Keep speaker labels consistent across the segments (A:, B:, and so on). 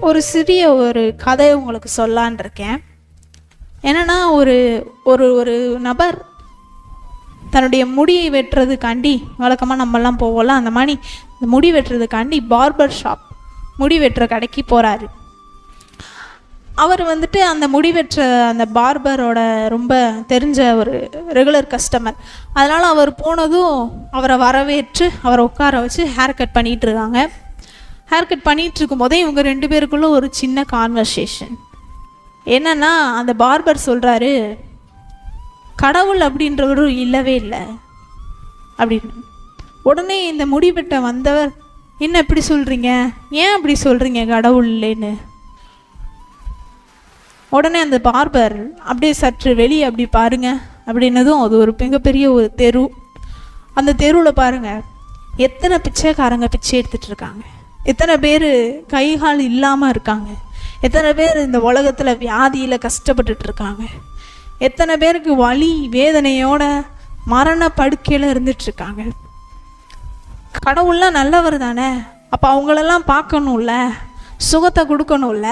A: ஒரு சிறிய ஒரு கதை உங்களுக்கு சொல்லான் இருக்கேன். என்னென்னா ஒரு ஒரு ஒரு நபர் தன்னுடைய முடியை வெட்டுறதுக்காண்டி, வழக்கமாக நம்மெல்லாம் போவோம்ல, அந்த மாதிரி இந்த முடி வெட்டுறதுக்காண்டி பார்பர் ஷாப், முடி வெட்டுற கடைக்கு போகிறாரு. அவர் வந்துட்டு அந்த முடி வெட்டுற அந்த பார்பரோட ரொம்ப தெரிஞ்ச ஒரு ரெகுலர் கஸ்டமர். அதனால் அவர் போனதும் அவரை வரவேற்று அவரை உட்கார வச்சு ஹேர் கட் பண்ணிகிட்டு இருக்காங்க. ஹேர் கட் பண்ணிகிட்டு இருக்கும் போதே இவங்க 2 பேருக்குள்ள ஒரு சின்ன கான்வர்சேஷன். என்னன்னா, அந்த பார்பர் சொல்கிறாரு, கடவுள் அப்படின்றவரும் இல்லவே இல்லை அப்படின்னு. உடனே இந்த முடி வெட்ட வந்தவர், என்ன இப்படி சொல்கிறீங்க, ஏன் அப்படி சொல்கிறீங்க கடவுள் இல்லைன்னு? உடனே அந்த பார்பர் அப்படியே சற்று வெளியே அப்படி பாருங்க அப்படின்னதும் அது ஒரு மிகப்பெரிய ஒரு தெரு. அந்த தெருவில் பாருங்கள் எத்தனை பிச்சைக்காரங்க பிச்சை எடுத்துகிட்டு இருக்காங்க, எத்தனை பேர் கைகால் இல்லாமல் இருக்காங்க, எத்தனை பேர் இந்த உலகத்தில் வியாதியில் கஷ்டப்பட்டுட்டு இருக்காங்க, எத்தனை பேருக்கு வலி வேதனையோட மரண படுக்கையில் இருந்துட்டுருக்காங்க. கடவுள்லாம் நல்லவர் தானே, அப்போ அவங்களெல்லாம் பார்க்கணும்ல, சுகத்தை கொடுக்கணும்ல.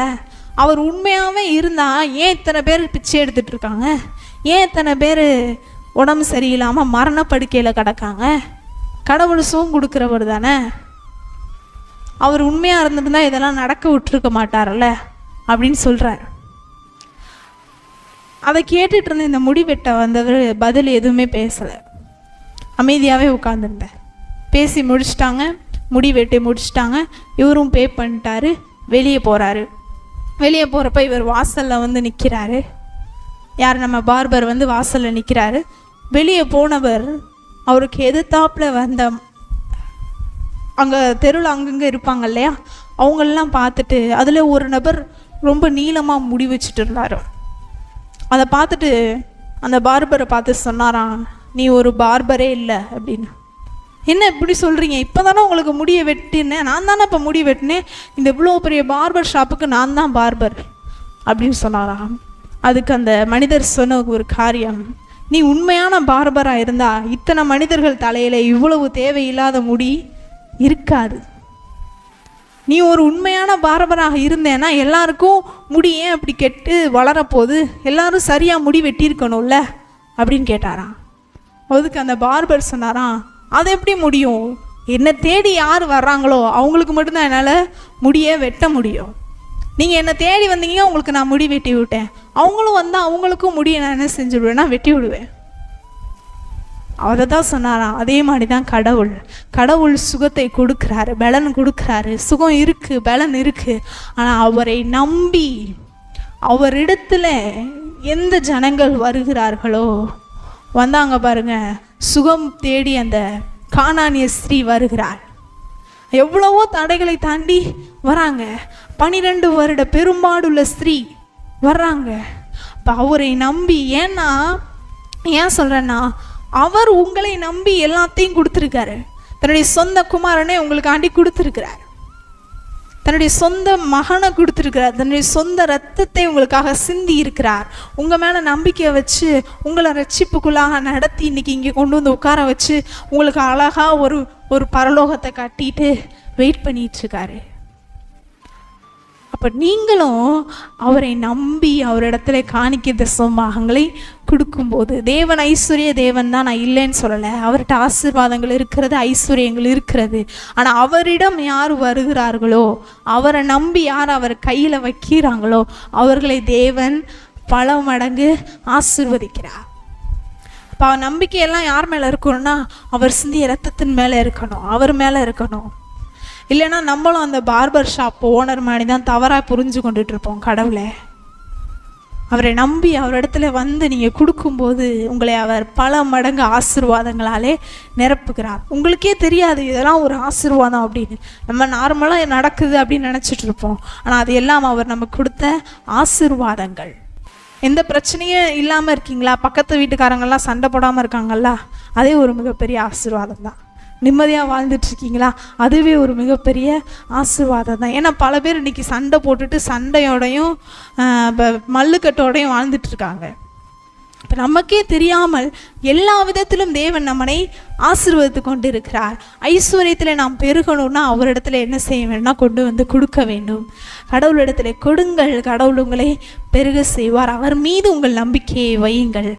A: அவர் உண்மையாகவே இருந்தால் ஏன் இத்தனை பேர் பிச்சை எடுத்துகிட்டு இருக்காங்க, ஏன் இத்தனை பேர் உடம்பு சரியில்லாமல் மரணப்படுக்கையில் கிடக்காங்க? கடவுள் சுகம் கொடுக்குறவர் தானே. அவர் உண்மையாக இருந்திருந்தால் இதெல்லாம் நடக்க விட்டுருக்க மாட்டார்ல அப்படின்னு சொல்கிறார். அதை கேட்டுட்டு இருந்த இந்த முடி வெட்ட வந்தவர் பதில் எதுவுமே பேசலை, அமைதியாகவே உட்காந்துருந்தார். பேசி முடிச்சிட்டாங்க, முடி வெட்டி முடிச்சிட்டாங்க. இவரும் பே பண்ணிட்டாரு, வெளியே போகிறாரு. வெளியே போகிறப்ப இவர் வாசலில் வந்து நிற்கிறாரு. யார், நம்ம பார்பர் வந்து வாசலில் நிற்கிறாரு. வெளியே போனவர் அவருக்கு எதிர்த்தாப்பில் வந்த அங்கே தெருவில் அங்கங்கே இருப்பாங்க இல்லையா, அவங்களெல்லாம் பார்த்துட்டு அதில் ஒரு நபர் ரொம்ப நீளமாக முடி வச்சுட்டு இருந்தார். அதை பார்த்துட்டு அந்த பார்பரை பார்த்து சொன்னாராம், நீ ஒரு பார்பரே இல்லை அப்படின்னு. என்ன இப்படி சொல்கிறீங்க, இப்போ தானே உங்களுக்கு முடியை வெட்டினேன், நான் தானே இப்போ முடி வெட்டினேன், இந்த இவ்வளோ பெரிய பார்பர் ஷாப்புக்கு நான் தான் பார்பர் அப்படின்னு சொன்னாராம். அதுக்கு அந்த மனிதர் சொன்ன ஒரு காரியம், நீ உண்மையான பார்பராக இருந்தால் இத்தனை மனிதர்கள் தலையில் இவ்வளவு தேவையில்லாத முடி இருக்காது. நீ ஒரு உண்மையான பார்பராக இருந்தேன்னா எல்லாருக்கும் முடி ஏன் அப்படி கெட்டு வளரப்போகுது, எல்லாரும் சரியாக முடி வெட்டியிருக்கணும்ல அப்படின்னு கேட்டாராம். அதுக்கு அந்த பார்பர் சொன்னாராம், அது எப்படி முடியும், என்னை தேடி யார் வர்றாங்களோ அவங்களுக்கு மட்டும்தான் என்னால் முடியை வெட்ட முடியும். நீங்கள் என்னை தேடி வந்தீங்க, உங்களுக்கு நான் முடி வெட்டி விட்டேன், அவங்களும் வந்தால் அவங்களுக்கும் முடியை நான் என்ன செஞ்சு விடுவேன்னா வெட்டி விடுவேன். அதை தான் சொன்னாராம். அதே மாதிரி தான் கடவுள் சுகத்தை கொடுக்குறாரு, பலன் கொடுக்குறாரு. சுகம் இருக்குது, பலன் இருக்குது. ஆனால் அவரை நம்பி அவரிடத்துல எந்த ஜனங்கள் வருகிறார்களோ, வந்தாங்க பாருங்க, சுகம் தேடி அந்த கானானிய ஸ்திரீ வருகிறார். எவ்வளவோ தடைகளை தாண்டி வராங்க. 12 வருட பெரும்பாடுள்ள ஸ்திரீ வர்றாங்க. இப்போ அவரை நம்பி, ஏன் சொல்கிறேன்னா, அவர் உங்களை நம்பி எல்லாத்தையும் கொடுத்துருக்காரு. தன்னுடைய சொந்த குமாரனை உங்களுக்காண்டி கொடுத்துருக்கிறார், தன்னுடைய சொந்த மகனை கொடுத்துருக்கிறார், தன்னுடைய சொந்த ரத்தத்தை உங்களுக்காக சிந்தி இருக்கிறார். உங்கள் மேலே நம்பிக்கையை வச்சு உங்களை ரட்சிப்புக்குள்ளாக நடத்தி இன்றைக்கி இங்கே கொண்டு வந்து உட்கார வச்சு உங்களுக்கு அழகாக ஒரு பரலோகத்தை கட்டிட்டு வெயிட் பண்ணிகிட்ருக்காரு. அப்போ நீங்களும் அவரை நம்பி அவரிடத்துல காணிக்கை தசமபாகங்களை கொடுக்கும்போது, தேவன் ஐஸ்வர்ய தேவன் தான், நான் இல்லைன்னு சொல்லலை, அவர்கிட்ட ஆசீர்வாதங்கள் இருக்கிறது, ஐஸ்வர்யங்கள் இருக்கிறது. ஆனால் அவரிடம் யார் வருகிறார்களோ, அவரை நம்பி யார் அவர் கையில் வைக்கிறாங்களோ அவர்களை தேவன் பல மடங்கு ஆசீர்வதிக்கிறார். இப்போ நம்பிக்கையெல்லாம் யார் மேலே இருக்கணும்னா, அவர் சிந்திய இரத்தத்தின் மேலே இருக்கணும், அவர் மேலே இருக்கணும். இல்லைன்னா நம்மளும் அந்த பார்பர் ஷாப் ஓனர் மாதிரி தான் தவறாக புரிஞ்சு கொண்டுட்டு இருப்போம் கடவுளை. அவரை நம்பி அவரிடத்துல வந்து நீங்கள் கொடுக்கும்போது உங்களை அவர் பல மடங்கு ஆசீர்வாதங்களாலே நிரப்புகிறார். உங்களுக்கே தெரியாது இதெல்லாம் ஒரு ஆசீர்வாதம் அப்படின்னு. நம்ம நார்மலாக நடக்குது அப்படின்னு நினச்சிட்டு இருப்போம். ஆனால் அது எல்லாம் அவர் நமக்கு கொடுத்த ஆசீர்வாதங்கள். எந்த பிரச்சனையும் இல்லாமல் இருக்கீங்களா, பக்கத்து வீட்டுக்காரங்கள்லாம் சண்டை போடாமல் இருக்காங்களா, அதே ஒரு மிகப்பெரிய ஆசீர்வாதம் தான். நிம்மதியாக வாழ்ந்துட்டுருக்கீங்களா, அதுவே ஒரு மிகப்பெரிய ஆசீர்வாதம் தான். ஏன்னா பல பேர் இன்றைக்கி சண்டை போட்டுட்டு சண்டையோடையும் மல்லுக்கட்டோடையும் வாழ்ந்துட்டுருக்காங்க. இப்போ நமக்கே தெரியாமல் எல்லா விதத்திலும் தேவன் நம்மனை ஆசீர்வதித்து கொண்டு இருக்கிறார். ஐஸ்வர்யத்தில் நாம் பெருகணும்னா அவரிடத்துல என்ன செய்ய வேணும்னா கொண்டு வந்து கொடுக்க வேண்டும். கடவுளிடத்துல கொடுங்கள், கடவுள் உங்களை பெருக செய்வார். அவர் மீது உங்கள் நம்பிக்கையை வையுங்கள்.